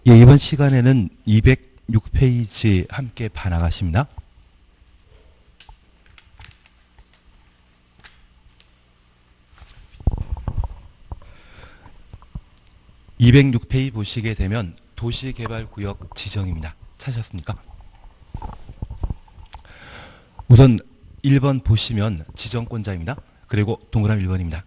예, 이번 시간에는 206페이지 함께 봐나가십니다. (206페이지) 보시게 되면 도시개발구역 지정입니다. 찾으셨습니까? 우선 1번 보시면 지정권자입니다. 그리고 동그라미 1번입니다.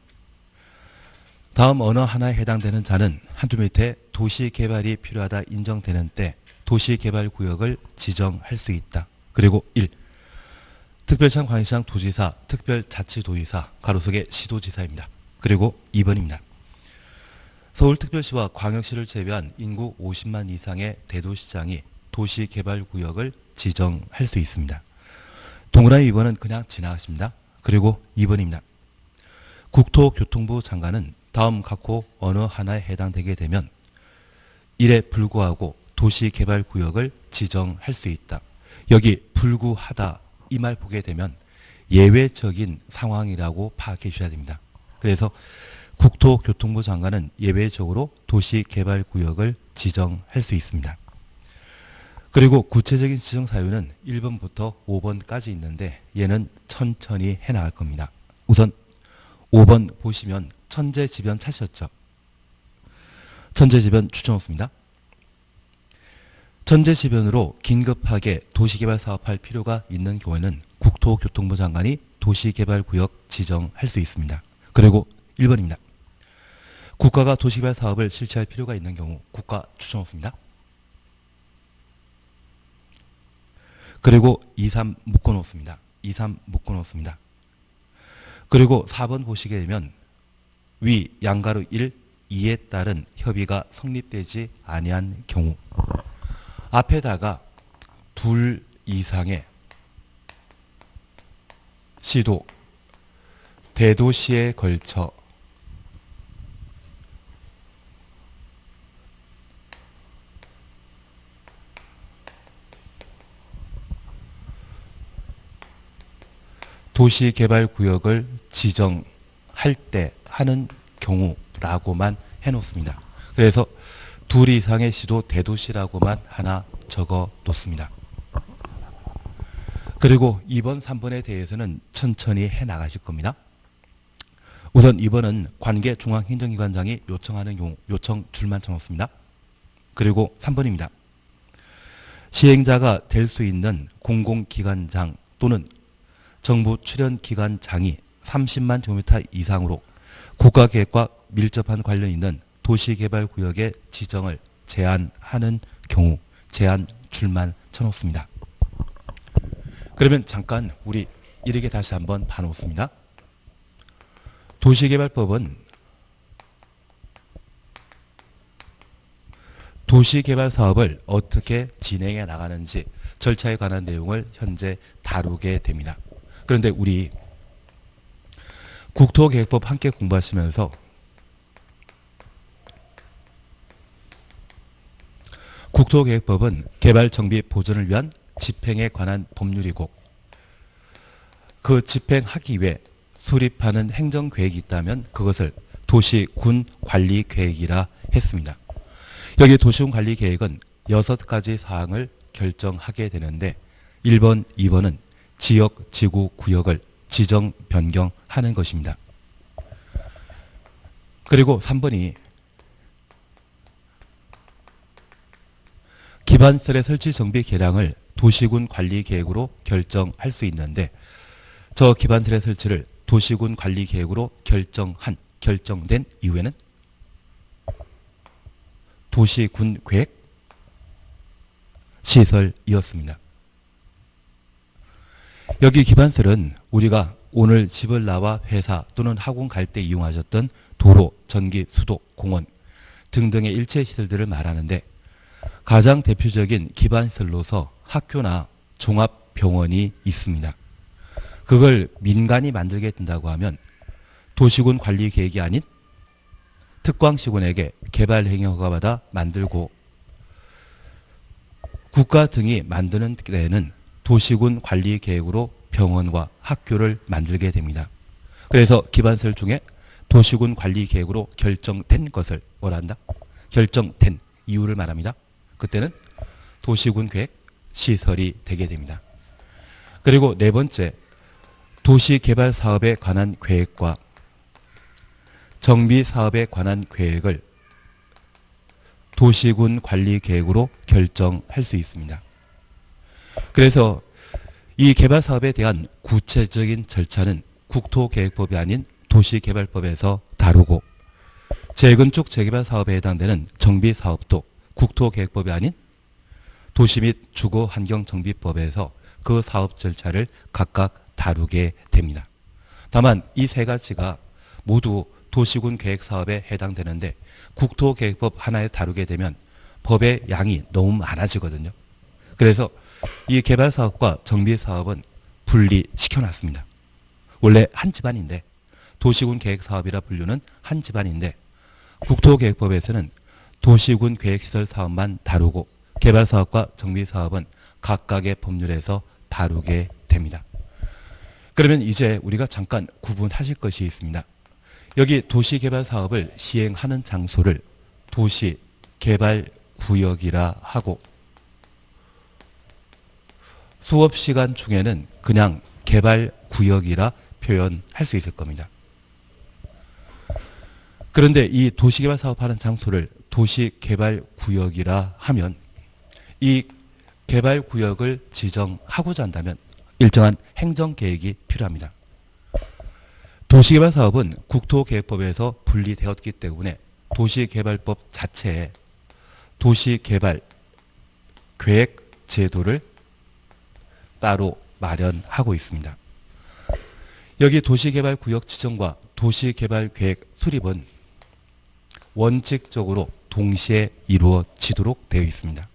다음 어느 하나에 해당되는 자는 한줄 밑에 도시개발이 필요하다 인정되는 때 도시개발구역을 지정할 수 있다. 그리고 1. 특별시장, 광역시장, 도지사, 특별자치도지사, 가로속에 시도지사입니다. 그리고 2번입니다. 서울특별시와 광역시를 제외한 인구 50만 이상의 대도시장이 도시개발구역을 지정할 수 있습니다. 동그라미 2번은 그냥 지나가십니다. 그리고 2번입니다. 국토교통부 장관은 다음 각호 어느 하나에 해당되게 되면 1에 불구하고 도시개발구역을 지정할 수 있다. 여기 불구하다 이 말 보게 되면 예외적인 상황이라고 파악해 주셔야 됩니다. 그래서 국토교통부 장관은 예외적으로 도시개발구역을 지정할 수 있습니다. 그리고 구체적인 지정 사유는 1번부터 5번까지 있는데 얘는 천천히 해나갈 겁니다. 우선 5번 보시면 천재지변 찾으셨죠? 천재지변 추천없습니다. 천재지변으로 긴급하게 도시개발 사업할 필요가 있는 경우에는 국토교통부 장관이 도시개발구역 지정할 수 있습니다. 그리고 1번입니다. 국가가 도시개발 사업을 실시할 필요가 있는 경우 국가 추천없습니다. 그리고 2, 3 묶어놓습니다. 2, 3 묶어놓습니다. 그리고 4번 보시게 되면 위 양가로 1, 2에 따른 협의가 성립되지 아니한 경우 앞에다가 둘 이상의 시도, 대도시에 걸쳐 도시개발구역을 지정할 때 하는 경우라고만 해놓습니다. 그래서 둘 이상의 시도 대도시라고만 하나 적어 놓습니다. 그리고 2번, 3번에 대해서는 천천히 해나가실 겁니다. 우선 2번은 관계 중앙행정기관장이 요청하는 경우 요청 줄만 쳐놓습니다. 그리고 3번입니다. 시행자가 될 수 있는 공공기관장 또는 정부 출연기관장이 30만 제곱미터 이상으로 국가계획과 밀접한 관련 있는 도시개발구역의 지정을 제한하는 경우 제한 줄만 쳐놓습니다. 그러면 잠깐 우리 이렇게 다시 한번 봐놓습니다. 도시개발법은 도시개발 사업을 어떻게 진행해 나가는지 절차에 관한 내용을 현재 다루게 됩니다. 그런데 우리 국토계획법 함께 공부하시면서 국토계획법은 개발정비 보전을 위한 집행에 관한 법률이고 그 집행하기 위해 수립하는 행정계획이 있다면 그것을 도시군관리계획이라 했습니다. 여기 도시군관리계획은 6가지 사항을 결정하게 되는데 1번, 2번은 지역, 지구, 구역을 지정, 변경하는 것입니다. 그리고 3번이 기반시설의 설치 정비 계량을 도시군 관리 계획으로 결정할 수 있는데 저 기반시설의 설치를 도시군 관리 계획으로 결정된 이후에는 도시군 계획 시설이었습니다. 여기 기반시설은 우리가 오늘 집을 나와 회사 또는 학원 갈 때 이용하셨던 도로, 전기, 수도, 공원 등등의 일체 시설들을 말하는데 가장 대표적인 기반시설로서 학교나 종합병원이 있습니다. 그걸 민간이 만들게 된다고 하면 도시군 관리 계획이 아닌 특광시군에게 개발 행위 허가받아 만들고 국가 등이 만드는 때에는 도시군 관리 계획으로 병원과 학교를 만들게 됩니다. 그래서 기반시설 중에 도시군 관리 계획으로 결정된 것을 뭐라 한다? 결정된 이유를 말합니다. 그때는 도시군계획 시설이 되게 됩니다. 그리고 네 번째, 도시개발사업에 관한 계획과 정비사업에 관한 계획을 도시군 관리계획으로 결정할 수 있습니다. 그래서 이 개발사업에 대한 구체적인 절차는 국토계획법이 아닌 도시개발법에서 다루고, 재건축 재개발 사업에 해당되는 정비사업도 국토계획법이 아닌 도시 및 주거환경정비법에서 그 사업 절차를 각각 다루게 됩니다. 다만 이 세 가지가 모두 도시군 계획 사업에 해당되는데 국토계획법 하나에 다루게 되면 법의 양이 너무 많아지거든요. 그래서 이 개발사업과 정비사업은 분리시켜놨습니다. 원래 한 집안인데, 도시군 계획 사업이라 분류는 한 집안인데 국토계획법에서는 도시군 계획시설 사업만 다루고 개발사업과 정비사업은 각각의 법률에서 다루게 됩니다. 그러면 이제 우리가 잠깐 구분하실 것이 있습니다. 여기 도시개발사업을 시행하는 장소를 도시개발구역이라 하고, 수업시간 중에는 그냥 개발구역이라 표현할 수 있을 겁니다. 그런데 이 도시개발 사업하는 장소를 도시개발구역이라 하면 이 개발구역을 지정하고자 한다면 일정한 행정계획이 필요합니다. 도시개발 사업은 국토계획법에서 분리되었기 때문에 도시개발법 자체에 도시개발 계획 제도를 따로 마련하고 있습니다. 여기 도시개발구역 지정과 도시개발계획 수립은 원칙적으로 동시에 이루어지도록 되어 있습니다.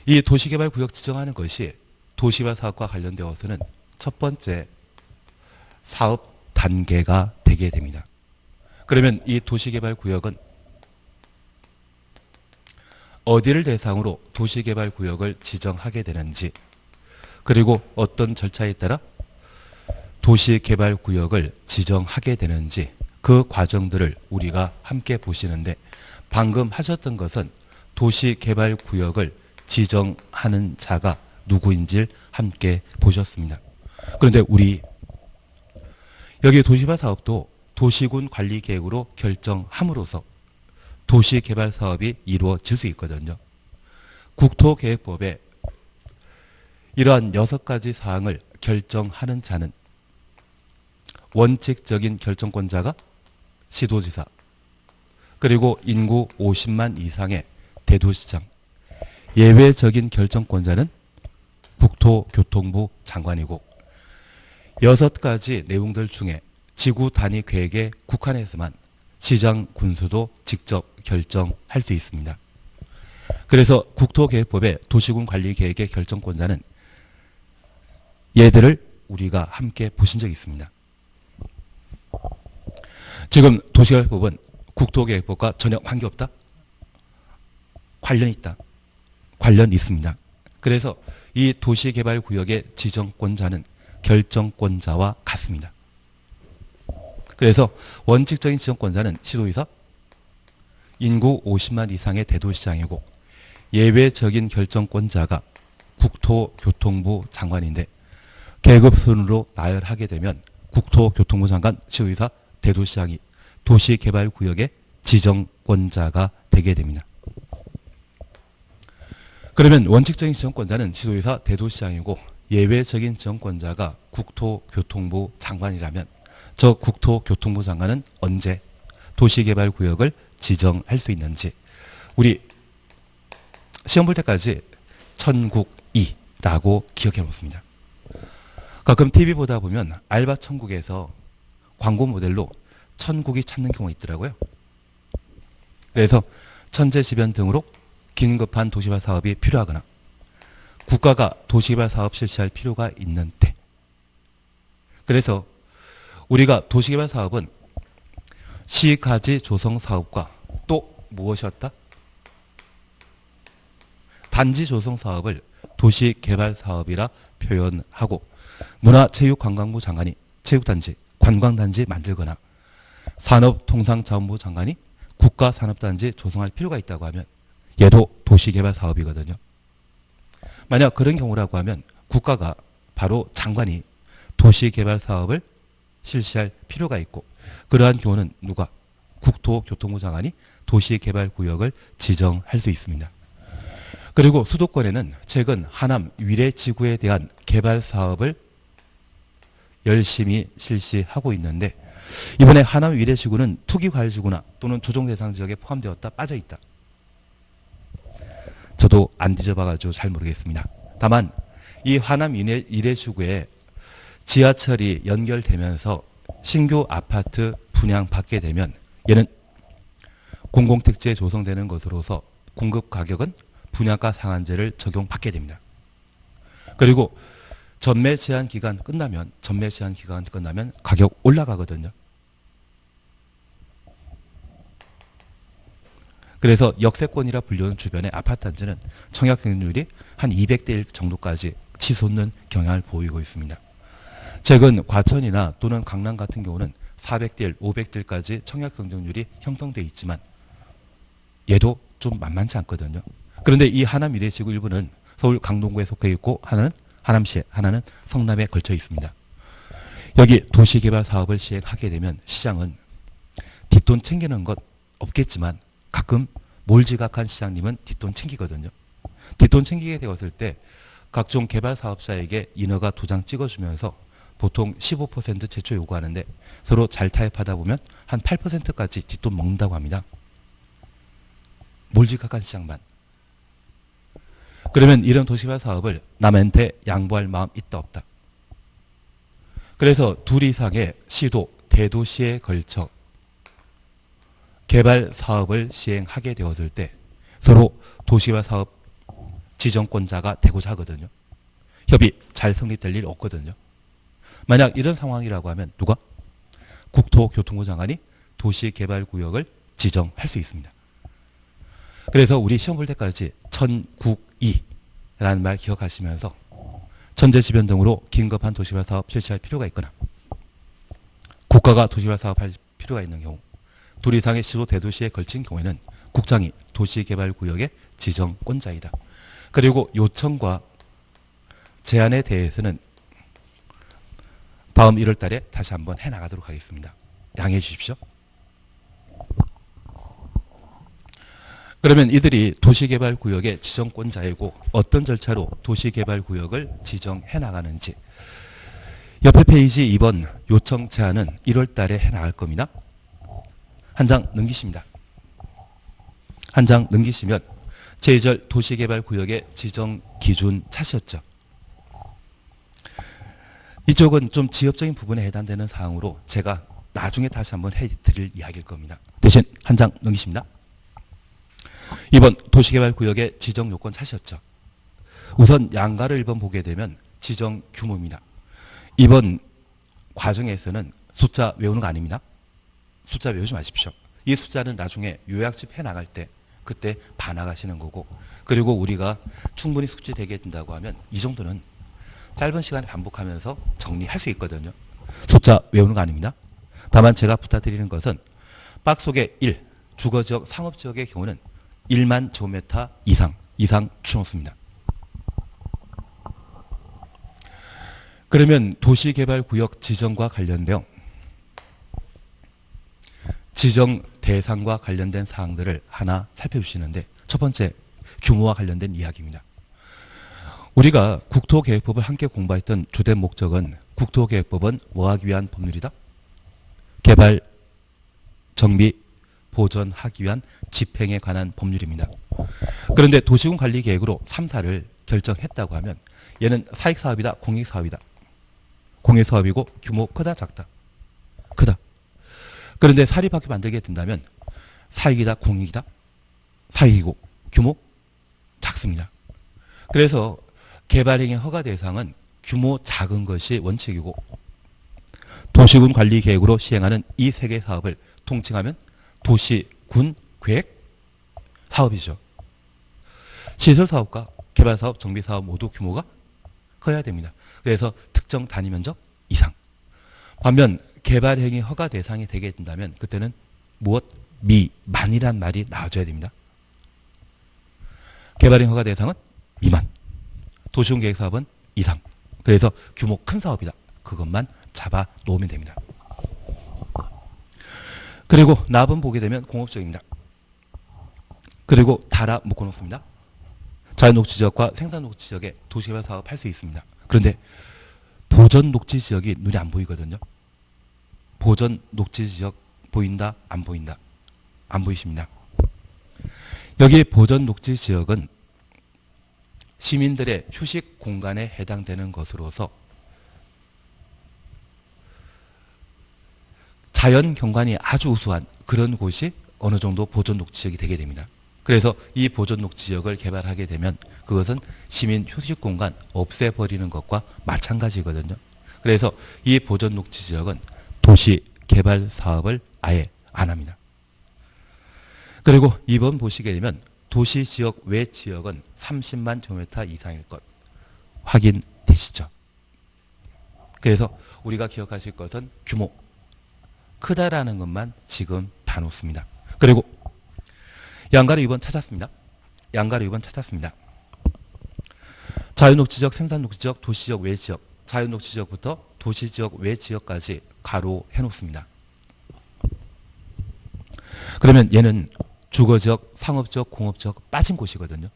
이 도시개발구역 지정하는 것이 도시개발 사업과 관련되어서는 첫 번째 사업 단계가 되게 됩니다. 그러면 이 도시개발구역은 어디를 대상으로 도시개발구역을 지정하게 되는지, 그리고 어떤 절차에 따라 도시개발구역을 지정하게 되는지 그 과정들을 우리가 함께 보시는데, 방금 하셨던 것은 도시개발구역을 지정하는 자가 누구인지를 함께 보셨습니다. 그런데 우리 여기 도시개발 사업도 도시군 관리계획으로 결정함으로써 도시개발 사업이 이루어질 수 있거든요. 국토계획법에 이러한 6가지 사항을 결정하는 자는 원칙적인 결정권자가 시도지사, 그리고 인구 50만 이상의 대도시장, 예외적인 결정권자는 국토교통부 장관이고, 6가지 내용들 중에 지구 단위 계획에 국한해서만 시장 군수도 직접 결정할 수 있습니다. 그래서 국토계획법의 도시군 관리계획의 결정권자는 얘들을 우리가 함께 보신 적이 있습니다. 지금 도시개발법은 국토계획법과 전혀 관계없다? 관련이 있다. 관련 있습니다. 그래서 이 도시개발구역의 지정권자는 결정권자와 같습니다. 그래서 원칙적인 지정권자는 시도의사, 인구 50만 이상의 대도시장이고, 예외적인 결정권자가 국토교통부 장관인데, 계급 순으로 나열하게 되면 국토교통부 장관, 시도의사, 대도시장이 도시개발구역의 지정권자가 되게 됩니다. 그러면 원칙적인 지정권자는 시도의사, 대도시장이고 예외적인 지정권자가 국토교통부 장관이라면 저 국토교통부 장관은 언제 도시개발구역을 지정할 수 있는지 우리 시험 볼 때까지 천국이라고 기억해 놓습니다. 가끔 TV 보다 보면 알바 천국에서 광고 모델로 천국이 찾는 경우가 있더라고요. 그래서 천재지변 등으로 긴급한 도시개발 사업이 필요하거나 국가가 도시개발 사업 실시할 필요가 있는 때, 그래서 우리가 도시개발 사업은 시가지 조성 사업과 또 무엇이었다? 단지 조성 사업을 도시개발 사업이라 표현하고, 문화체육관광부 장관이 체육단지, 관광단지 만들거나 산업통상자원부 장관이 국가산업단지 조성할 필요가 있다고 하면 얘도 도시개발 사업이거든요. 만약 그런 경우라고 하면 국가가 바로 장관이 도시개발 사업을 실시할 필요가 있고, 그러한 경우는 누가? 국토교통부 장관이 도시개발구역을 지정할 수 있습니다. 그리고 수도권에는 최근 하남 위례지구에 대한 개발 사업을 열심히 실시하고 있는데, 이번에 하남 위례지구는 투기과열지구나 또는 조정대상지역에 포함되었다, 빠져있다. 저도 안 뒤져봐가지고 잘 모르겠습니다. 다만 이 하남 위례지구에 지하철이 연결되면서 신규 아파트 분양받게 되면 얘는 공공택지에 조성되는 것으로서 공급 가격은 분양가 상한제를 적용받게 됩니다. 그리고 전매 제한 기간 끝나면 가격 올라가거든요. 그래서 역세권이라 불리는 주변의 아파트 단지는 청약 경쟁률이 한 200대 1 정도까지 치솟는 경향을 보이고 있습니다. 최근 과천이나 또는 강남 같은 경우는 400대 1, 500대 1까지 청약 경쟁률이 형성돼 있지만 얘도 좀 만만치 않거든요. 그런데 이 하남 위례지구 일부는 서울 강동구에 속해 있고 하나는 하남시에, 하나는 성남에 걸쳐 있습니다. 여기 도시개발 사업을 시행하게 되면 시장은 뒷돈 챙기는 것 없겠지만 가끔 몰지각한 시장님은 뒷돈 챙기거든요. 뒷돈 챙기게 되었을 때 각종 개발 사업자에게 인허가 도장 찍어주면서 보통 15% 제초 요구하는데 서로 잘 타협하다 보면 한 8%까지 뒷돈 먹는다고 합니다. 몰지각한 시장만. 그러면 이런 도시개발 사업을 남한테 양보할 마음 있다 없다. 그래서 둘 이상의 시도, 대도시에 걸쳐 개발 사업을 시행하게 되었을 때 서로 도시개발 사업 지정권자가 되고자 하거든요. 협의 잘 성립될 일 없거든요. 만약 이런 상황이라고 하면 누가? 국토교통부 장관이 도시개발구역을 지정할 수 있습니다. 그래서 우리 시험 볼 때까지 천국이라는 말 기억하시면서 천재지변 등으로 긴급한 도시개발 사업 실시할 필요가 있거나 국가가 도시개발 사업할 필요가 있는 경우, 둘 이상의 시도 대도시에 걸친 경우에는 국장이 도시개발구역의 지정권자이다. 그리고 요청과 제안에 대해서는 다음 1월 달에 다시 한번 해나가도록 하겠습니다. 양해해 주십시오. 그러면 이들이 도시개발구역의 지정권자이고 어떤 절차로 도시개발구역을 지정해 나가는지, 옆에 페이지 2번 요청 제안은 1월 달에 해나갈 겁니다. 한 장 넘기십니다. 한 장 넘기시면 제2절 도시개발구역의 지정 기준 찾으셨죠? 이쪽은 좀 지역적인 부분에 해당되는 사항으로 제가 나중에 다시 한번 해드릴 이야기일 겁니다. 대신 한 장 넘기십니다. 2번 도시개발구역의 지정 요건 찾으셨죠? 우선 양가를 1번 보게 되면 지정 규모입니다. 이번 과정에서는 숫자 외우는 거 아닙니다. 숫자 외우지 마십시오. 이 숫자는 나중에 요약집 해나갈 때 그때 반항하시는 거고, 그리고 우리가 충분히 숙지되게 된다고 하면 이 정도는 짧은 시간에 반복하면서 정리할 수 있거든요. 숫자 외우는 거 아닙니다. 다만 제가 부탁드리는 것은 박스 속에 1, 주거지역, 상업지역의 경우는 1만 제곱미터 이상 추놓습니다. 그러면 도시개발구역 지정과 관련되어 지정 대상과 관련된 사항들을 하나 살펴주시는데, 첫 번째 규모와 관련된 이야기입니다. 우리가 국토계획법을 함께 공부했던 주된 목적은 국토계획법은 뭐하기 위한 법률이다? 개발, 정비, 보전하기 위한 집행에 관한 법률입니다. 그런데 도시군관리계획으로 3사를 결정했다고 하면 얘는 사익사업이다, 공익사업이다. 공익사업이고 규모 크다, 작다? 크다. 그런데 사립학교 만들게 된다면 사익이다, 공익이다? 사익이고 규모 작습니다. 그래서 개발행위 허가 대상은 규모 작은 것이 원칙이고, 도시군 관리 계획으로 시행하는 이 세 개 사업을 통칭하면 도시군 계획 사업이죠. 시설사업과 개발사업, 정비사업 모두 규모가 커야 됩니다. 그래서 특정 단위 면적 이상. 반면 개발행위 허가 대상이 되게 된다면 그때는 무엇? 미만이란 말이 나와줘야 됩니다. 개발행 허가 대상은 미만, 도시군 계획 사업은 이상. 그래서 규모 큰 사업이다. 그것만 잡아 놓으면 됩니다. 그리고 납은 보게 되면 공업적입니다. 그리고 달아 묶어놓습니다. 자연녹지지역과 생산녹지지역에 도시개발 사업 할 수 있습니다. 그런데 보전녹지지역이 눈에 안 보이거든요. 보전녹지지역 보인다? 안 보인다? 안 보이십니다. 여기 보전녹지지역은 시민들의 휴식 공간에 해당되는 것으로서 자연 경관이 아주 우수한 그런 곳이 어느 정도 보전녹지지역이 되게 됩니다. 그래서 이 보전녹지지역을 개발하게 되면 그것은 시민 휴식 공간 없애버리는 것과 마찬가지거든요. 그래서 이 보전녹지지역은 도시 개발 사업을 아예 안 합니다. 그리고 이번 보시게 되면 도시지역 외 지역은 30만 제곱미터 이상일 것 확인되시죠? 그래서 우리가 기억하실 것은 규모 크다라는 것만 지금 봐놓습니다. 그리고 양가로 2번 찾았습니다. 양가로 2번 찾았습니다. 자연녹지지역, 생산녹지지역, 도시지역 외 지역, 자연녹지지역부터 도시지역 외 지역까지 가로 해놓습니다. 그러면 얘는 주거지역, 상업지역, 공업지역 빠진 곳이거든요.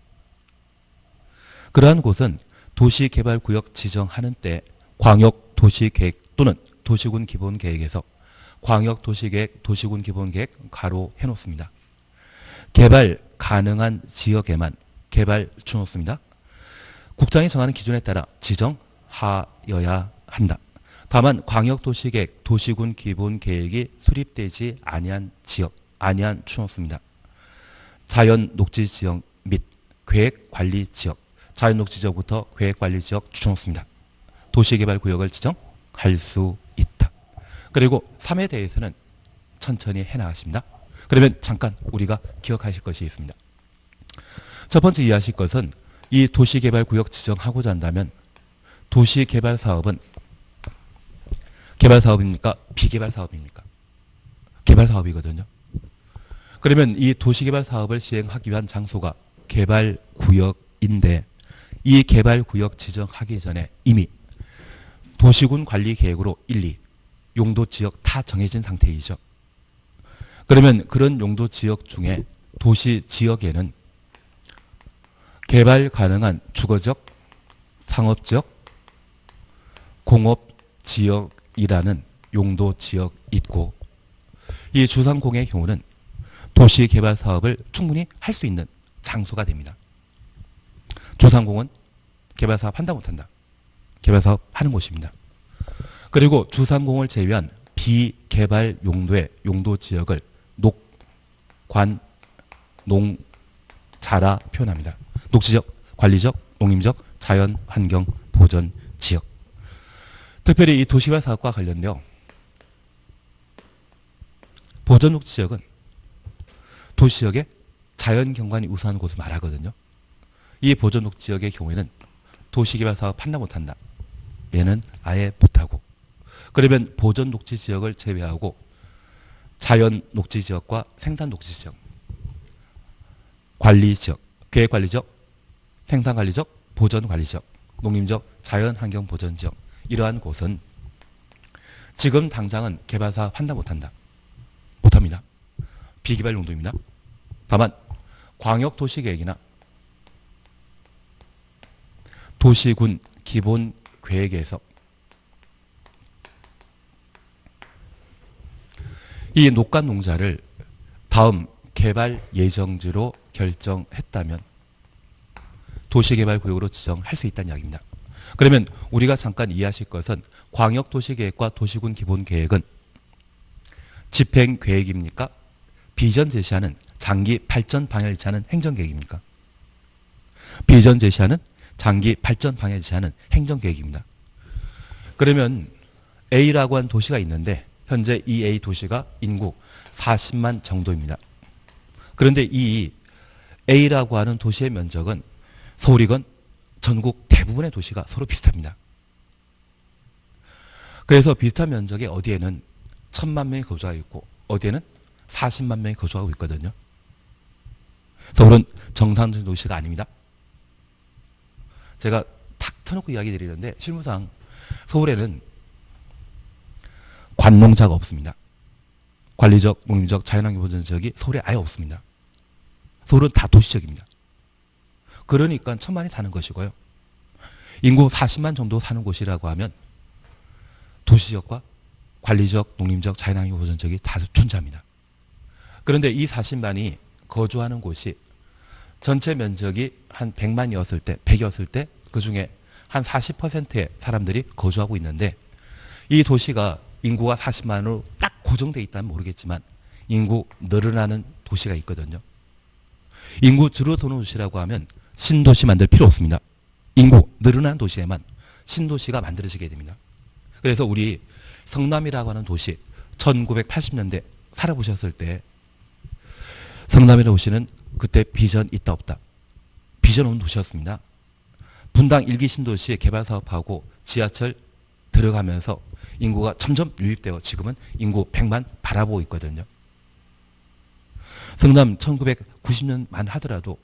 그러한 곳은 도시개발구역 지정하는 때 광역도시계획 또는 도시군 기본계획에서 광역도시계획, 도시군 기본계획 가로 해놓습니다. 개발 가능한 지역에만 개발 주놓습니다. 국장이 정하는 기준에 따라 지정하여야 한다. 다만 광역도시계획, 도시군 기본계획이 수립되지 아니한 지역, 아니한 주놓습니다. 자연녹지지역 및 계획관리지역, 자연녹지지역부터 계획관리지역 주놓습니다. 도시개발구역을 지정할 수 있다. 그리고 3에 대해서는 천천히 해나가십니다. 그러면 잠깐 우리가 기억하실 것이 있습니다. 첫 번째 이해하실 것은 이 도시개발구역 지정하고자 한다면 도시개발사업은 개발사업입니까? 비개발사업입니까? 개발사업이거든요. 그러면 이 도시개발사업을 시행하기 위한 장소가 개발구역인데 이 개발구역 지정하기 전에 이미 도시군 관리계획으로 1, 2 용도지역 다 정해진 상태이죠. 그러면 그런 용도지역 중에 도시지역에는 개발 가능한 주거지역, 상업지역, 공업지역이라는 용도지역이 있고 이 주상공의 경우는 도시개발 사업을 충분히 할 수 있는 장소가 됩니다. 주상공은 개발 사업 한다 못한다. 개발 사업 하는 곳입니다. 그리고 주상공을 제외한 비개발 용도의 용도지역을 녹, 관, 농, 자라 표현합니다. 녹지적, 관리적, 농림적, 자연환경 보전 지역. 특별히 이 도시개발 사업과 관련되어 보전녹지지역은 도시지역에 자연경관이 우수한 곳을 말하거든요. 이 보전녹지역의 경우에는 도시개발 사업 한다 못한다. 얘는 아예 못하고 그러면 보전녹지지역을 제외하고 자연녹지지역과 생산녹지지역, 관리지역, 계획관리지역, 생산관리지역, 보전관리지역, 농림지역, 자연환경보전지역 이러한 곳은 지금 당장은 개발사업 한다 못한다. 못합니다. 비개발 용도입니다. 다만 광역도시계획이나 도시군 기본계획에서 이 녹간농자를 다음 개발 예정지로 결정했다면 도시개발구역으로 지정할 수 있다는 이야기입니다. 그러면 우리가 잠깐 이해하실 것은 광역도시계획과 도시군 기본계획은 집행계획입니까? 비전 제시하는 장기 발전 방향을 제시하는 행정계획입니까? 비전 제시하는 장기 발전 방향을 제시하는 행정계획입니다. 그러면 A라고 한 도시가 있는데 현재 이 A 도시가 인구 40만 정도입니다. 그런데 이 A라고 하는 도시의 면적은 서울이건 전국 대부분의 도시가 서로 비슷합니다. 그래서 비슷한 면적의 어디에는 1000만 명이 거주하고 있고 어디에는 40만 명이 거주하고 있거든요. 서울은 정상적인 도시가 아닙니다. 제가 탁 터놓고 이야기 드리는데 실무상 서울에는 관농자가 없습니다. 관리적, 농림적, 자연환경 보전 지역이 서울에 아예 없습니다. 서울은 다 도시적입니다. 그러니까 천만이 사는 것이고요. 인구 40만 정도 사는 곳이라고 하면 도시적과 관리적, 농림적, 자연환경 보전 지역이 다 존재합니다. 그런데 이 40만이 거주하는 곳이 전체 면적이 한 100만이었을 때, 100이었을 때 그 중에 한 40%의 사람들이 거주하고 있는데 이 도시가 인구가 40만으로 딱 고정되어 있다면 모르겠지만 인구 늘어나는 도시가 있거든요. 인구 줄어드는 도시라고 하면 신도시 만들 필요 없습니다. 인구 늘어나는 도시에만 신도시가 만들어지게 됩니다. 그래서 우리 성남이라고 하는 도시 1980년대 살아보셨을 때 성남이라는 도시는 그때 비전 있다 없다. 비전 없는 도시였습니다. 분당 1기 신도시 개발 사업하고 지하철 들어가면서 인구가 점점 유입되어 지금은 인구 100만 바라보고 있거든요. 성남 1990년만 하더라도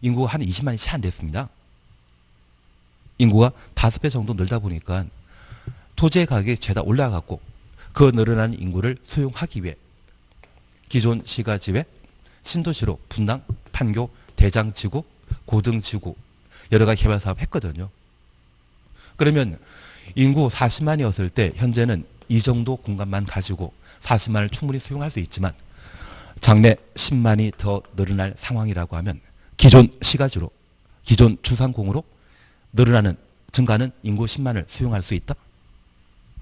인구가 한 20만이 채 안 됐습니다. 인구가 5배 정도 늘다 보니까 토지의 가격이 죄다 올라갔고 그 늘어난 인구를 수용하기 위해 기존 시가지회 신도시로 분당, 판교, 대장지구, 고등지구 여러 가지 개발 사업 했거든요. 그러면 인구 40만이었을 때 현재는 이 정도 공간만 가지고 40만을 충분히 수용할 수 있지만 장래 10만이 더 늘어날 상황이라고 하면 기존 시가지로 기존 주상공으로 늘어나는 증가하는 인구 10만을 수용할 수 있다?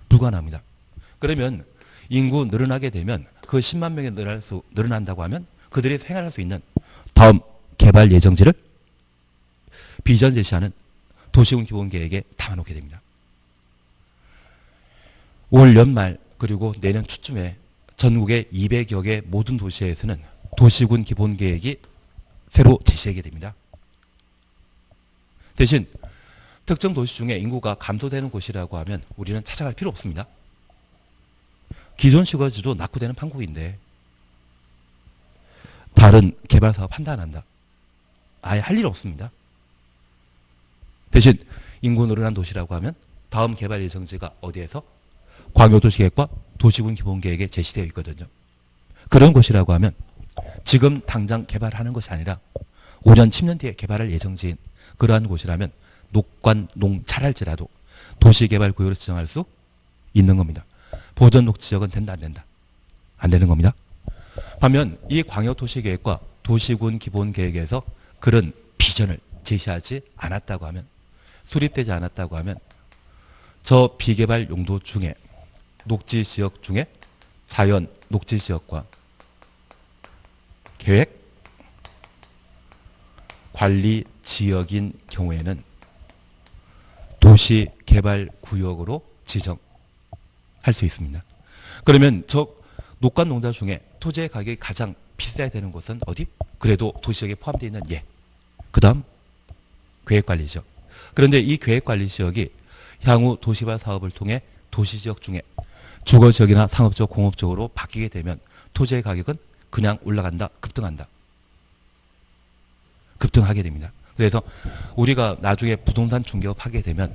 불가능합니다. 그러면 인구 늘어나게 되면 그 10만 명이 늘어난다고 하면 그들이 생활할 수 있는 다음 개발 예정지를 비전 제시하는 도시군 기본계획에 담아놓게 됩니다. 올 연말 그리고 내년 초쯤에 전국의 200여 개 모든 도시에서는 도시군 기본계획이 새로 제시하게 됩니다. 대신 특정 도시 중에 인구가 감소되는 곳이라고 하면 우리는 찾아갈 필요 없습니다. 기존 시가지도 낙후되는 판국인데 다른 개발 사업 한다 안 한다? 아예 할 일 없습니다. 대신 인구 늘어난 도시라고 하면 다음 개발 예정지가 어디에서? 광역도시계획과 도시군 기본계획에 제시되어 있거든요. 그런 곳이라고 하면 지금 당장 개발하는 것이 아니라 5년, 10년 뒤에 개발할 예정지인 그러한 곳이라면 녹관, 농찰할지라도 도시개발구역으로 지정할 수 있는 겁니다. 보전녹지역은 된다 안 된다? 안 되는 겁니다. 반면 이 광역도시계획과 도시군 기본계획에서 그런 비전을 제시하지 않았다고 하면 수립되지 않았다고 하면 저 비개발 용도 중에 녹지지역 중에 자연 녹지지역과 계획 관리 지역인 경우에는 도시개발구역으로 지정할 수 있습니다. 그러면 저 녹관 농자 중에 토지의 가격이 가장 비싸야 되는 곳은 어디? 그래도 도시지역에 포함되어 있는 그 다음 계획관리지역. 그런데 이 계획관리지역이 향후 도시개발 사업을 통해 도시지역 중에 주거지역이나 상업적, 공업적으로 바뀌게 되면 토지의 가격은 그냥 올라간다, 급등한다. 급등하게 됩니다. 그래서 우리가 나중에 부동산 중개업 하게 되면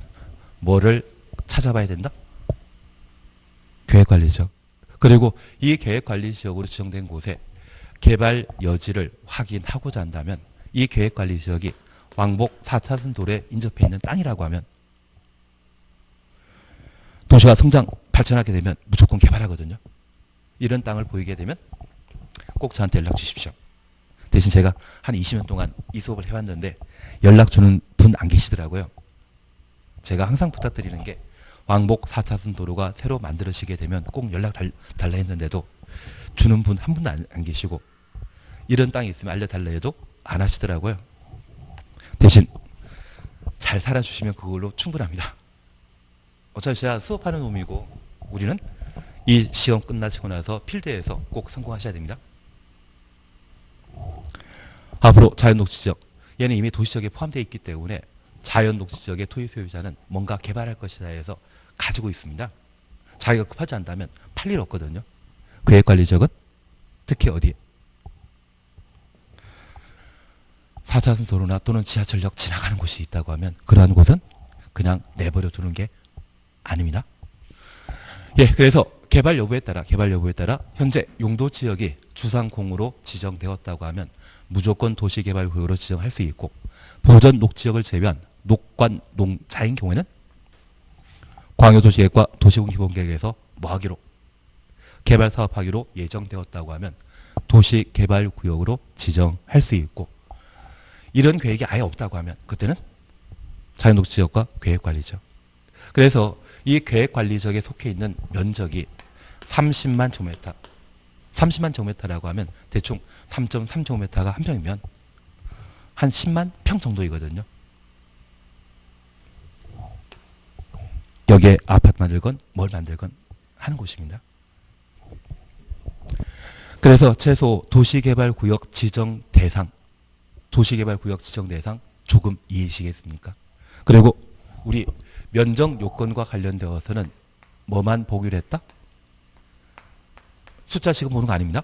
뭐를 찾아봐야 된다? 계획관리지역. 그리고 이 계획관리지역으로 지정된 곳에 개발 여지를 확인하고자 한다면 이 계획관리지역이 왕복 4차선 도로에 인접해 있는 땅이라고 하면 도시가 성장, 발전하게 되면 무조건 개발하거든요. 이런 땅을 보이게 되면 꼭 저한테 연락 주십시오. 대신 제가 한 20년 동안 이 수업을 해왔는데 연락 주는 분 안 계시더라고요. 제가 항상 부탁드리는 게 왕복 4차선 도로가 새로 만들어지게 되면 꼭 연락 달라 했는데도 주는 분 한 분도 안 계시고 이런 땅이 있으면 알려달라 해도 안 하시더라고요. 대신 잘 살아주시면 그걸로 충분합니다. 어차피 제가 수업하는 놈이고 우리는 이 시험 끝나시고 나서 필드에서 꼭 성공하셔야 됩니다. 앞으로 자연녹지지역, 얘는 이미 도시지역에 포함되어 있기 때문에 자연녹지지역의 토지 소유자는 뭔가 개발할 것이다 해서 가지고 있습니다. 자기가 급하지 않다면 팔 일 없거든요. 계획관리지역은 특히 어디에? 4차선 도로나 또는 지하철역 지나가는 곳이 있다고 하면 그러한 곳은 그냥 내버려 두는 게 아닙니다. 예, 그래서 개발 여부에 따라 현재 용도 지역이 주상공으로 지정되었다고 하면 무조건 도시개발구역으로 지정할 수 있고, 보전 녹지역을 제외한 녹관 농자인 경우에는 광역도시계획과 도시군기본계획에서 뭐하기로 개발 사업하기로 예정되었다고 하면 도시개발구역으로 지정할 수 있고, 이런 계획이 아예 없다고 하면 그때는 자연녹지역과 계획관리지역. 그래서 이 계획관리지역에 속해 있는 면적이 30만 제곱미터, 30만 제곱미터라고 하면 대충 3.3 제곱미터가 한 평이면 한 10만 평 정도이거든요. 여기에 아파트 만들건 뭘 만들건 하는 곳입니다. 그래서 최소 도시개발구역 지정 대상, 조금 이해시겠습니까? 그리고 우리 면적 요건과 관련되어서는 뭐만 보기로 했다? 숫자 지금 보는 거 아닙니다.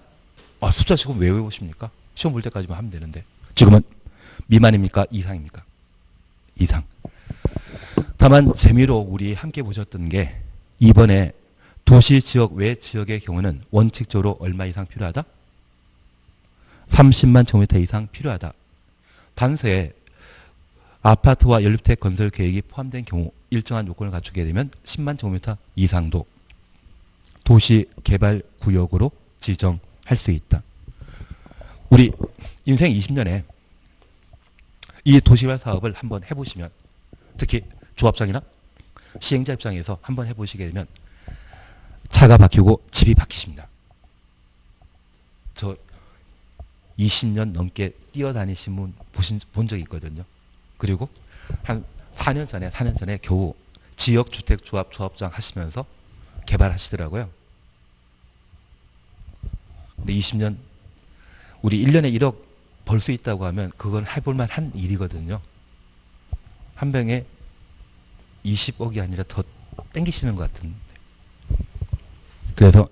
아, 숫자 지금 왜 외우십니까? 시험 볼 때까지만 하면 되는데. 지금은 미만입니까? 이상입니까? 이상. 다만 재미로 우리 함께 보셨던 게 이번에 도시지역 외 지역의 경우는 원칙적으로 얼마 이상 필요하다? 30만 제곱미터 이상 필요하다. 단서에 아파트와 연립주택 건설 계획이 포함된 경우 일정한 요건을 갖추게 되면 10만 제곱미터 이상도 도시개발구역으로 지정할 수 있다. 우리 인생 20년에 이 도시개발 사업을 한번 해보시면, 특히 조합장이나 시행자 입장에서 한번 해보시게 되면 차가 바뀌고 집이 바뀌십니다. 저 20년 넘게 뛰어다니신 분 본 적이 있거든요. 그리고 한 4년 전에 겨우 지역주택조합 조합장 하시면서 개발하시더라고요. 근데 20년, 우리 1년에 1억 벌 수 있다고 하면 그건 해볼만 한 일이거든요. 한 병에 20억이 아니라 더 땡기시는 것 같은데. 그래서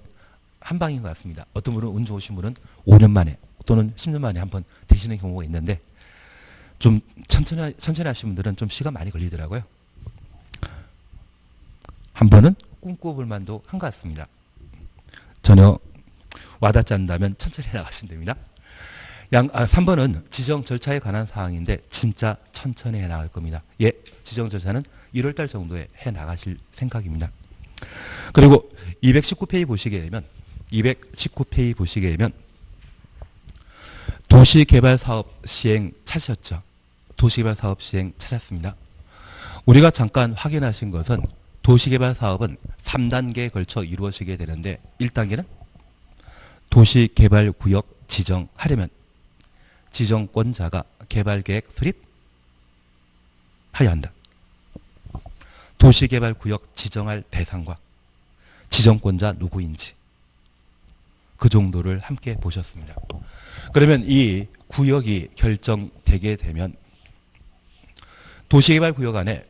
한 방인 것 같습니다. 어떤 분은 운 좋으신 분은 5년 만에 또는 10년 만에 한번 되시는 경우가 있는데, 좀 천천히 하시는 분들은 좀 시간 많이 걸리더라고요. 한 번은 꿈꿔볼 만도 한 것 같습니다. 전혀 와닿지 않는다면 천천히 나가시면 됩니다. 3번은 지정 절차에 관한 사항인데 진짜 천천히 해나갈 겁니다. 예, 지정 절차는 1월달 정도에 해나가실 생각입니다. 그리고 219페이지 보시게 되면 도시개발사업 시행 찾으셨죠? 도시개발사업 시행 찾았습니다. 우리가 잠깐 확인하신 것은 도시개발사업은 3단계에 걸쳐 이루어지게 되는데, 1단계는 도시개발구역 지정하려면 지정권자가 개발계획 수립하여야 한다. 도시개발구역 지정할 대상과 지정권자 누구인지 그 정도를 함께 보셨습니다. 그러면 이 구역이 결정되게 되면 도시개발구역 안에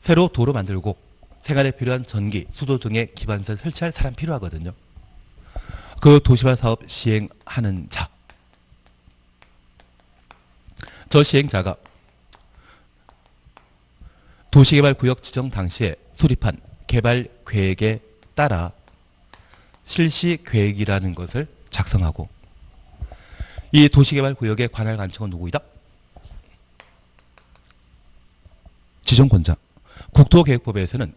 새로 도로 만들고 생활에 필요한 전기, 수도 등의 기반시설 설치할 사람 필요하거든요. 그 도시개발 사업 시행하는 자, 저 시행자가 도시개발구역 지정 당시에 수립한 개발계획에 따라 실시계획이라는 것을 작성하고, 이 도시개발구역의 관할 관청은 누구이다? 지정권자. 국토계획법에서는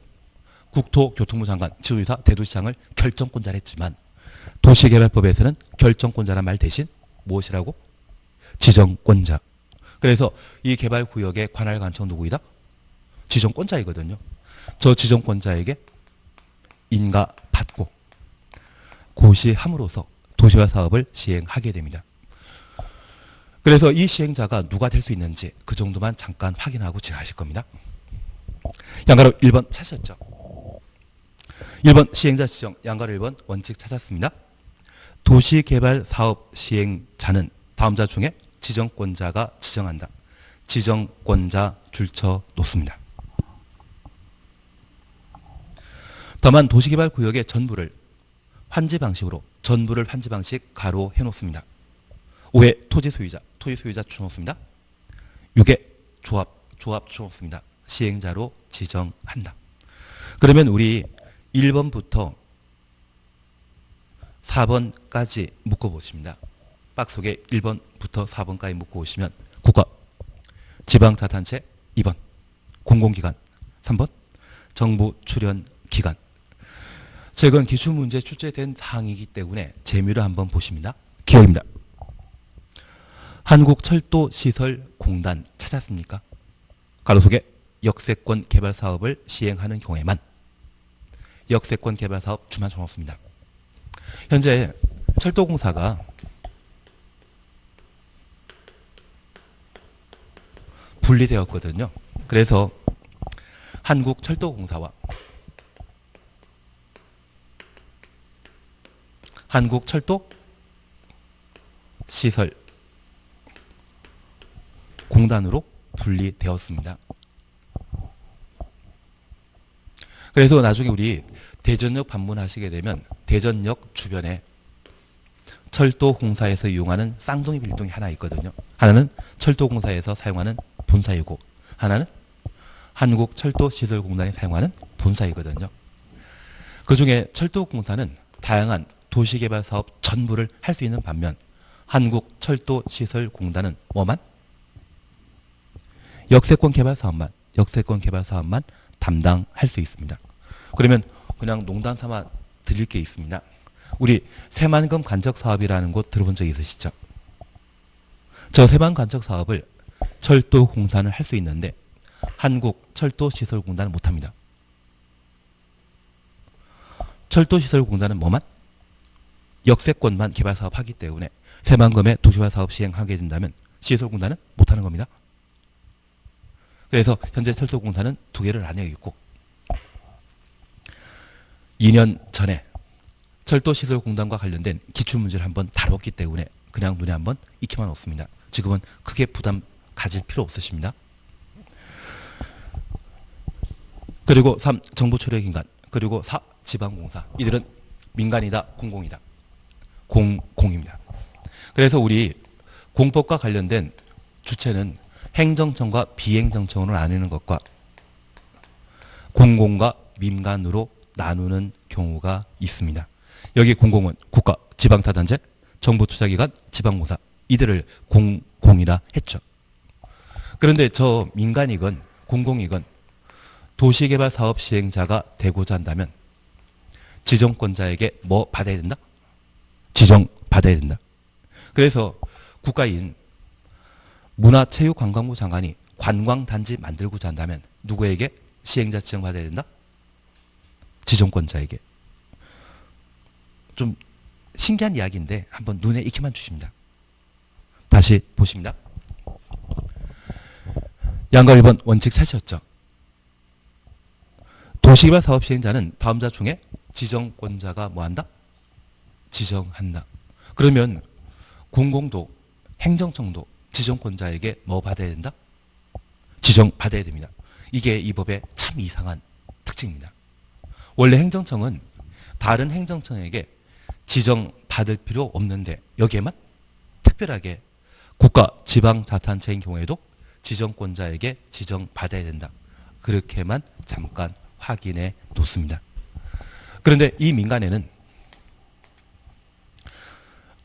국토교통부 장관, 지도의사, 대도시장을 결정권자를 했지만 도시개발법에서는 결정권자란 말 대신 무엇이라고? 지정권자. 그래서 이 개발구역의 관할 관청은 누구이다? 지정권자이거든요. 저 지정권자에게 인가받고 고시함으로써 도시개발 사업을 시행하게 됩니다. 그래서 이 시행자가 누가 될 수 있는지 그 정도만 잠깐 확인하고 지나가실 겁니다. 양가로 1번 찾으셨죠? 1번 시행자 지정, 양가로 1번 원칙 찾았습니다. 도시개발 사업 시행자는 다음 자 중에 지정권자가 지정한다. 지정권자 줄쳐 놓습니다. 다만 도시개발구역의 전부를 환지 방식 가로 해놓습니다. 5의 토지 소유자 추천없습니다. 6의 조합 추천없습니다. 시행자로 지정한다. 그러면 우리 1번부터 4번까지 묶어보십니다. 박스 속에 1번부터 4번까지 묶어보시면 국가, 지방자치단체 2번, 공공기관 3번, 정부 출연 기관. 최근 기출문제 출제된 사항이기 때문에 재미로 한번 보십니다. 기억입니다. 한국철도시설공단 찾았습니까? 가로 속에 역세권 개발 사업을 시행하는 경우에만 역세권 개발 사업 주만 정했습니다. 현재 철도공사가 분리되었거든요. 그래서 한국철도공사와 한국철도시설공단으로 분리되었습니다. 그래서 나중에 우리 대전역 방문하시게 되면 대전역 주변에 철도공사에서 이용하는 쌍둥이 빌딩이 하나 있거든요. 하나는 철도공사에서 사용하는 본사이고 하나는 한국철도시설공단이 사용하는 본사이거든요. 그중에 철도공사는 다양한 도시개발 사업 전부를 할 수 있는 반면 한국철도시설공단은 뭐만? 역세권 개발 사업만 담당할 수 있습니다. 그러면 그냥 농담 삼아 드릴 게 있습니다. 우리 새만금 간척 사업이라는 곳 들어본 적 있으시죠? 저 새만금 간척 사업을 철도공사는 할 수 있는데 한국철도시설공단은 못합니다. 철도시설공단은 뭐만? 역세권만 개발 사업하기 때문에 새만금의 도시화 사업 시행하게 된다면 시설공단은 못하는 겁니다. 그래서 현재 철도공사는 두 개를 나뉘어 있고 2년 전에 철도시설공단과 관련된 기출문제를 한번 다뤘기 때문에 그냥 눈에 한번 익히만 없습니다. 지금은 크게 부담 가질 필요 없으십니다. 그리고 3. 정부 출연기관, 그리고 4. 지방공사. 이들은 민간이다, 공공이다. 공공입니다. 그래서 우리 공법과 관련된 주체는 행정청과 비행정청으로 나누는 것과 공공과 민간으로 나누는 경우가 있습니다. 여기 공공은 국가, 지방자치단체, 정부투자기관, 지방공사. 이들을 공공이라 했죠. 그런데 저 민간이건 공공이건 도시개발 사업 시행자가 되고자 한다면 지정권자에게 뭐 받아야 된다? 지정받아야 된다. 그래서 국가인 문화체육관광부 장관이 관광단지 만들고자 한다면 누구에게 시행자 지정받아야 된다? 지정권자에게. 좀 신기한 이야기인데 한번 눈에 익히만 주십니다. 다시 보십니다. 양가 1번 원칙 찾으셨죠? 도시개발 사업 시행자는 다음 자 중에 지정권자가 뭐한다? 지정한다. 그러면 공공도 행정청도 지정권자에게 뭐 받아야 된다? 지정받아야 됩니다. 이게 이 법의 참 이상한 특징입니다. 원래 행정청은 다른 행정청에게 지정받을 필요 없는데 여기에만 특별하게 국가, 지방자치단체인 경우에도 지정권자에게 지정받아야 된다. 그렇게만 잠깐 확인해 놓습니다. 그런데 이 민간에는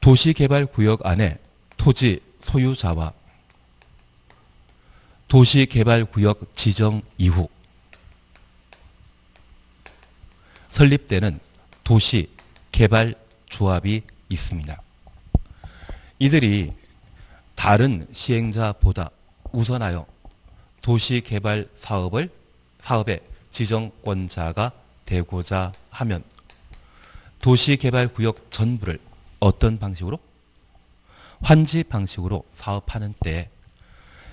도시개발구역 안에 토지 소유자와 도시개발구역 지정 이후 설립되는 도시개발조합이 있습니다. 이들이 다른 시행자보다 우선하여 도시개발 사업의 지정권자가 되고자 하면 도시개발구역 전부를 어떤 방식으로? 환지 방식으로 사업하는 때에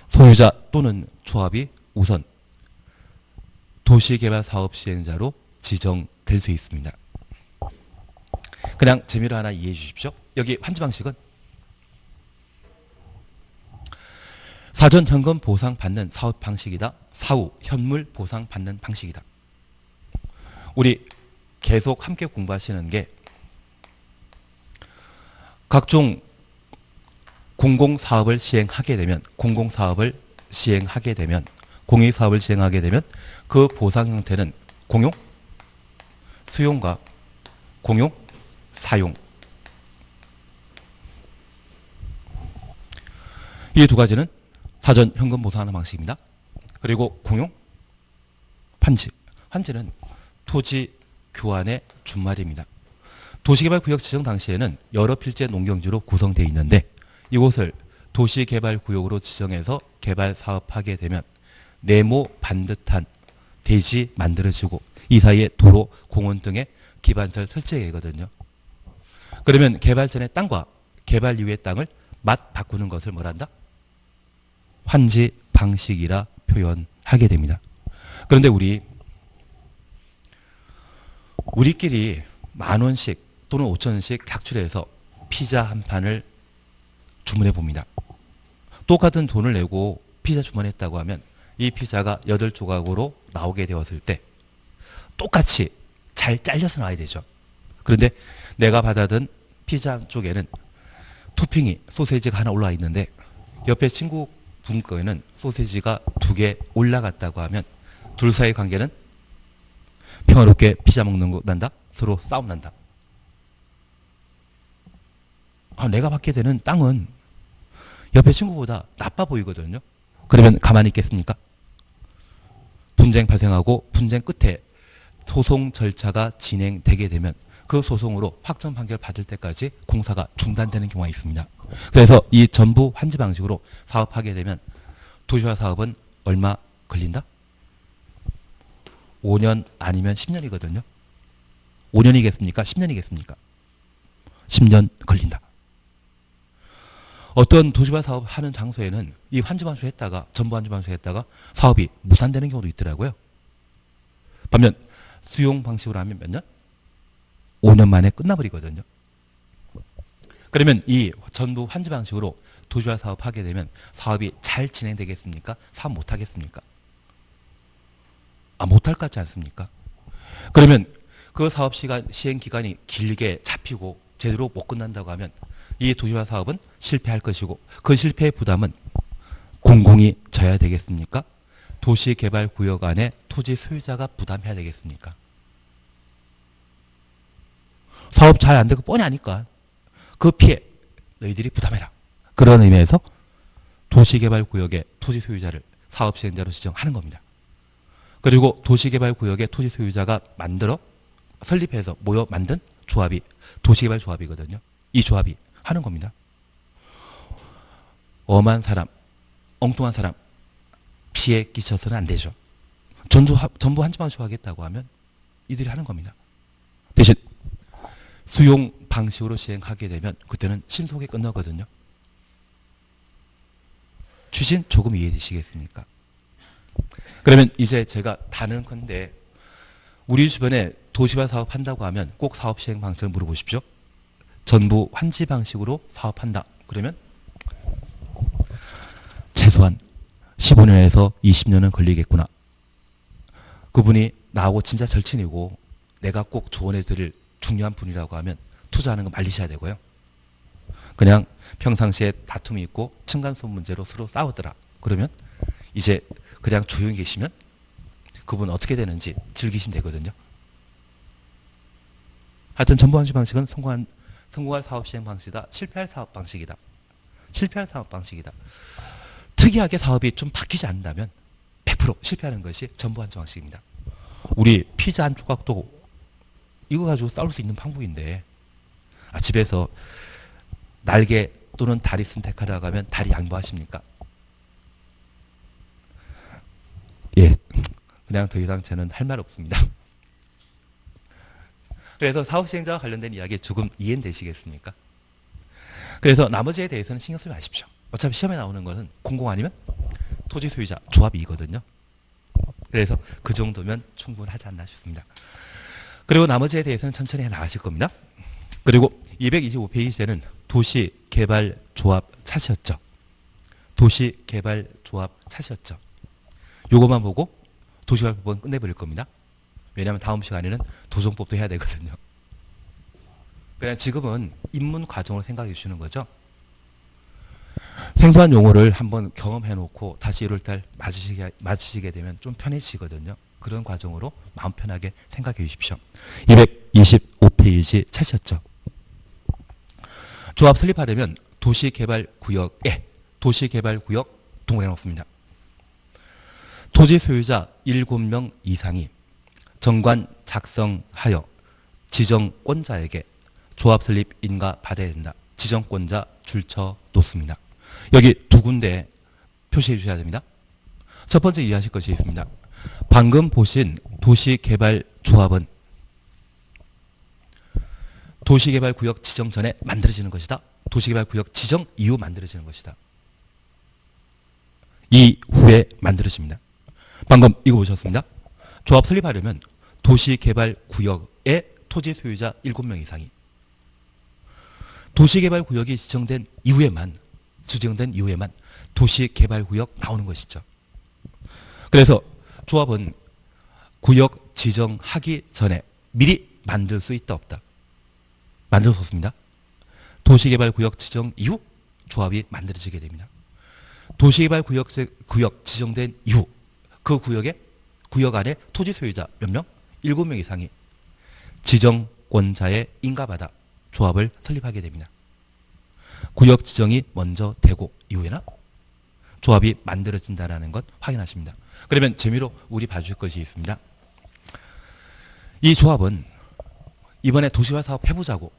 소유자 또는 조합이 우선 도시개발 사업 시행자로 지정될 수 있습니다. 그냥 재미로 하나 이해해 주십시오. 여기 환지 방식은 사전 현금 보상 받는 사업 방식이다. 사후 현물 보상 받는 방식이다. 우리 계속 함께 공부하시는 게 각종 공공사업을 시행하게 되면 공익사업을 시행하게 되면 그 보상 형태는 공용 수용과 공용 사용, 이 두 가지는 사전 현금 보상하는 방식입니다. 그리고 공용 환지는 토지 교환의 준말입니다. 도시개발구역 지정 당시에는 여러 필지 농경지로 구성되어 있는데 이곳을 도시개발구역으로 지정해서 개발 사업하게 되면 네모 반듯한 대지 만들어지고 이 사이에 도로, 공원 등의 기반시설 설치가 되거든요. 그러면 개발 전의 땅과 개발 이후의 땅을 맛 바꾸는 것을 뭐란다? 환지 방식이라 표현하게 됩니다. 그런데 우리끼리 10,000원씩 또는 5,000원씩 각출해서 피자 한 판을 주문해 봅니다. 똑같은 돈을 내고 피자 주문했다고 하면 이 피자가 8조각으로 나오게 되었을 때 똑같이 잘 잘려서 나와야 되죠. 그런데 내가 받아든 피자 쪽에는 토핑이 소세지가 하나 올라와 있는데 옆에 친구 분 거에는 소세지가 2개 올라갔다고 하면 둘 사이의 관계는 평화롭게 피자 먹는 거 난다? 서로 싸움 난다. 내가 받게 되는 땅은 옆에 친구보다 나빠 보이거든요. 그러면 가만히 있겠습니까? 분쟁 발생하고 분쟁 끝에 소송 절차가 진행되게 되면 그 소송으로 확정 판결 받을 때까지 공사가 중단되는 경우가 있습니다. 그래서 이 전부 환지 방식으로 사업하게 되면 도시화 사업은 얼마 걸린다? 5년 아니면 10년이거든요. 5년이겠습니까? 10년이겠습니까? 10년 걸린다. 어떤 도시화 사업 하는 장소에는 이 환지 방식을 했다가 전부 환지 방식을 했다가 사업이 무산되는 경우도 있더라고요. 반면 수용 방식으로 하면 몇 년? 5년 만에 끝나버리거든요. 그러면 이 전부 환지 방식으로 도시화 사업하게 되면 사업이 잘 진행되겠습니까? 사업 못하겠습니까? 못할 것 같지 않습니까? 그러면 그 사업 시행 기간이 길게 잡히고 제대로 못 끝난다고 하면 이 도시화 사업은 실패할 것이고 그 실패의 부담은 공공이 져야 되겠습니까? 도시개발구역 안에 토지 소유자가 부담해야 되겠습니까? 사업 잘 안 되고 뻔히 아니까 그 피해 너희들이 부담해라. 그런 의미에서 도시개발구역의 토지 소유자를 사업 시행자로 지정하는 겁니다. 그리고 도시개발구역의 토지 소유자가 설립해서 모여 만든 조합이 도시개발조합이거든요. 이 조합이 하는 겁니다. 엄한 사람, 엉뚱한 사람 피해 끼쳐서는 안 되죠. 전부 한지 방식으로 하겠다고 하면 이들이 하는 겁니다. 대신 수용 방식으로 시행하게 되면 그때는 신속히 끝나거든요. 취진 조금 이해되시겠습니까? 그러면 이제 제가 다는 건데 우리 주변에 도시화 사업 한다고 하면 꼭 사업 시행 방식을 물어보십시오. 전부 환지 방식으로 사업한다. 그러면 최소한 15년에서 20년은 걸리겠구나. 그분이 나하고 진짜 절친이고 내가 꼭 조언해 드릴 중요한 분이라고 하면 투자하는 거 말리셔야 되고요. 그냥 평상시에 다툼이 있고 층간소음 문제로 서로 싸우더라. 그러면 이제 그냥 조용히 계시면 그분 어떻게 되는지 즐기시면 되거든요. 하여튼 전부환지 방식은 성공할 사업 시행 방식이다. 실패할 사업 방식이다. 실패할 사업 방식이다. 특이하게 사업이 좀 바뀌지 않는다면 100% 실패하는 것이 전부환지 방식입니다. 우리 피자 한 조각도 이거 가지고 싸울 수 있는 판국인데 집에서 날개 또는 다리 선택하려고 하면 다리 양보하십니까? 예, 그냥 더 이상 저는 할 말 없습니다. 그래서 사업 시행자와 관련된 이야기 조금 이해되시겠습니까? 그래서 나머지에 대해서는 신경 쓰지 마십시오. 어차피 시험에 나오는 것은 공공 아니면 토지 소유자 조합이거든요. 그래서 그 정도면 충분하지 않나 싶습니다. 그리고 나머지에 대해서는 천천히 해 나가실 겁니다. 그리고 225페이지에는 도시개발조합 차시였죠. 도시개발조합 차시였죠. 요것만 보고 도시개발법은 끝내버릴 겁니다. 왜냐하면 다음 시간에는 도정법도 해야 되거든요. 그냥 지금은 입문 과정으로 생각해 주시는 거죠. 생소한 용어를 한번 경험해 놓고 다시 1월달 맞으시게 되면 좀 편해지거든요. 그런 과정으로 마음 편하게 생각해 주십시오. 225페이지 찾으셨죠? 조합 설립하려면 도시개발구역에 도시개발구역 동원해 놓습니다. 토지 소유자 7명 이상이 정관 작성하여 지정권자에게 조합 설립 인가 받아야 된다. 지정권자 줄쳐 놓습니다. 여기 두 군데 표시해 주셔야 됩니다. 첫 번째 이해하실 것이 있습니다. 방금 보신 도시개발조합은 도시개발구역 지정 전에 만들어지는 것이다. 도시개발구역 지정 이후 만들어지는 것이다. 이후에 만들어집니다. 방금 이거 보셨습니다. 조합 설립하려면 도시개발구역의 토지 소유자 7명 이상이 도시개발구역이 지정된 이후에만 도시개발구역 나오는 것이죠. 그래서 조합은 구역 지정하기 전에 미리 만들 수 있다 없다. 만들 수 없습니다. 도시개발구역 지정 이후 조합이 만들어지게 됩니다. 도시개발구역 지정된 이후 그 구역 안에 토지 소유자 몇 명? 7명 이상이 지정권자의 인가받아 조합을 설립하게 됩니다. 구역 지정이 먼저 되고 이후에나 조합이 만들어진다는 것 확인하십니다. 그러면 재미로 우리 봐줄 것이 있습니다. 이 조합은 이번에 도시화 사업 해보자고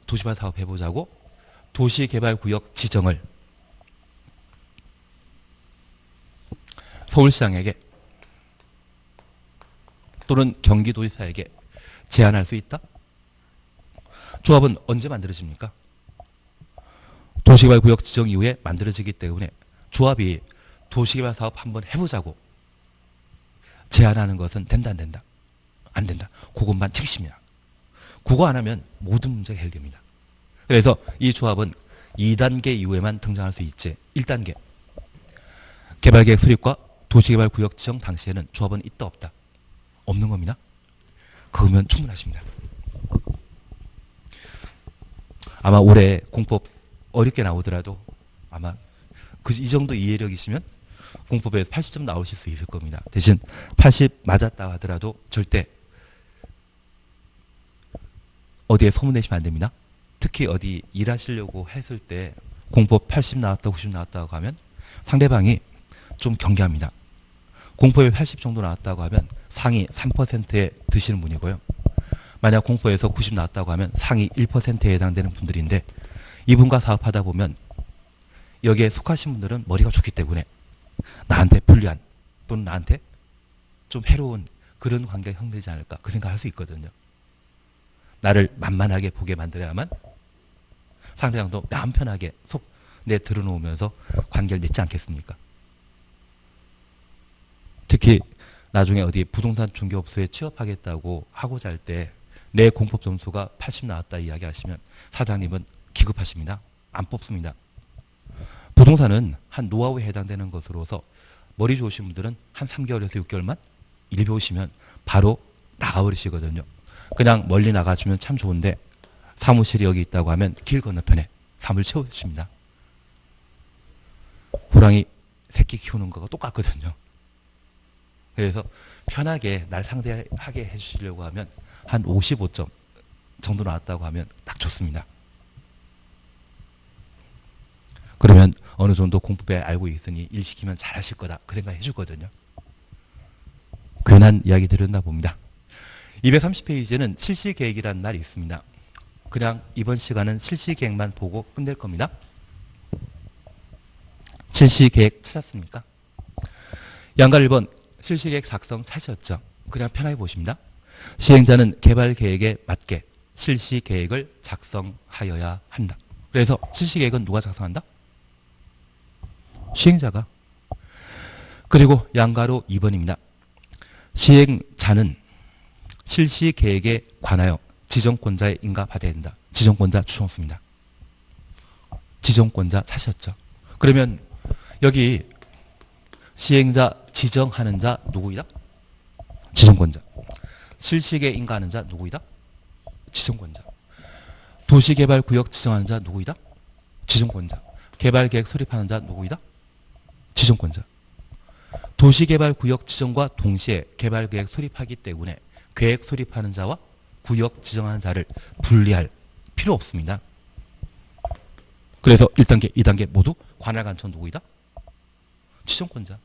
도시개발구역 지정을 서울시장에게 또는 경기도지사에게 제안할 수 있다? 조합은 언제 만들어집니까? 도시개발구역 지정 이후에 만들어지기 때문에 조합이 도시개발 사업 한번 해보자고 제안하는 것은 된다 안 된다? 안 된다. 그것만 특심이야. 그거 안 하면 모든 문제가 해결됩니다. 그래서 이 조합은 2단계 이후에만 등장할 수 있지 1단계 개발계획 수립과 도시개발구역 지정 당시에는 조합은 있다 없다? 없는 겁니다. 그러면 충분하십니다. 아마 올해 공법 어렵게 나오더라도 아마 이 정도 이해력이시면 공법에서 80점 나오실 수 있을 겁니다. 대신 80 맞았다 하더라도 절대 어디에 소문내시면 안 됩니다. 특히 어디 일하시려고 했을 때 공법 80 나왔다 90 나왔다고 하면 상대방이 좀 경계합니다. 공포에 80 정도 나왔다고 하면 상위 3%에 드시는 분이고요. 만약 공포에서 90 나왔다고 하면 상위 1%에 해당되는 분들인데 이분과 사업하다 보면 여기에 속하신 분들은 머리가 좋기 때문에 나한테 불리한 또는 나한테 좀 해로운 그런 관계가 형성되지 않을까 그 생각할 수 있거든요. 나를 만만하게 보게 만들어야만 상대방도 마음 편하게 속 내 들어놓으면서 관계를 맺지 않겠습니까? 특히 나중에 어디 부동산 중개업소에 취업하겠다고 하고자 할 때 내 공법 점수가 80 나왔다 이야기하시면 사장님은 기급하십니다. 안 뽑습니다. 부동산은 한 노하우에 해당되는 것으로서 머리 좋으신 분들은 한 3개월에서 6개월만 일 배우시면 바로 나가버리시거든요. 그냥 멀리 나가주면 참 좋은데 사무실이 여기 있다고 하면 길 건너편에 사무실 채우십니다. 호랑이 새끼 키우는 거가 똑같거든요. 그래서 편하게 날 상대하게 해주시려고 하면 한 55점 정도 나왔다고 하면 딱 좋습니다. 그러면 어느 정도 공법에 알고 있으니 일 시키면 잘하실 거다 그 생각 해주거든요. 괜한 이야기 드렸나 봅니다. 230페이지에는 실시계획이라는 말이 있습니다. 그냥 이번 시간은 실시계획만 보고 끝낼 겁니다. 실시계획 찾았습니까? 양가 1번 실시계획 작성 찾으셨죠? 그냥 편하게 보십니다. 시행자는 개발계획에 맞게 실시계획을 작성하여야 한다. 그래서 실시계획은 누가 작성한다? 시행자가. 그리고 양가로 2번입니다. 시행자는 실시계획에 관하여 지정권자의 인가 받아야 된다. 지정권자 주셨습니다. 지정권자 찾으셨죠? 그러면 여기 시행자 지정하는 자 누구이다? 지정권자. 실시계획 인가하는 자 누구이다? 지정권자. 도시개발구역 지정하는 자 누구이다? 지정권자. 개발계획 수립하는 자 누구이다? 지정권자. 도시개발구역 지정과 동시에 개발계획 수립하기 때문에 계획 수립하는 자와 구역 지정하는 자를 분리할 필요 없습니다. 그래서 1단계, 2단계 모두 관할관청 누구이다? 지정권자.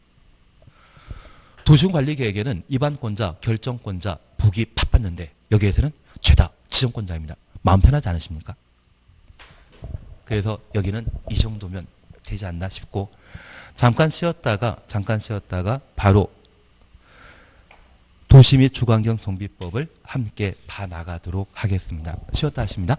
도시군관리계획에는 입안권자, 결정권자, 보기 팥받는데 여기에서는 죄다 지정권자입니다. 마음 편하지 않으십니까? 그래서 여기는 이 정도면 되지 않나 싶고 잠깐 쉬었다가 바로 도시 및 주거환경 정비법을 함께 봐나가도록 하겠습니다. 쉬었다 하십니다.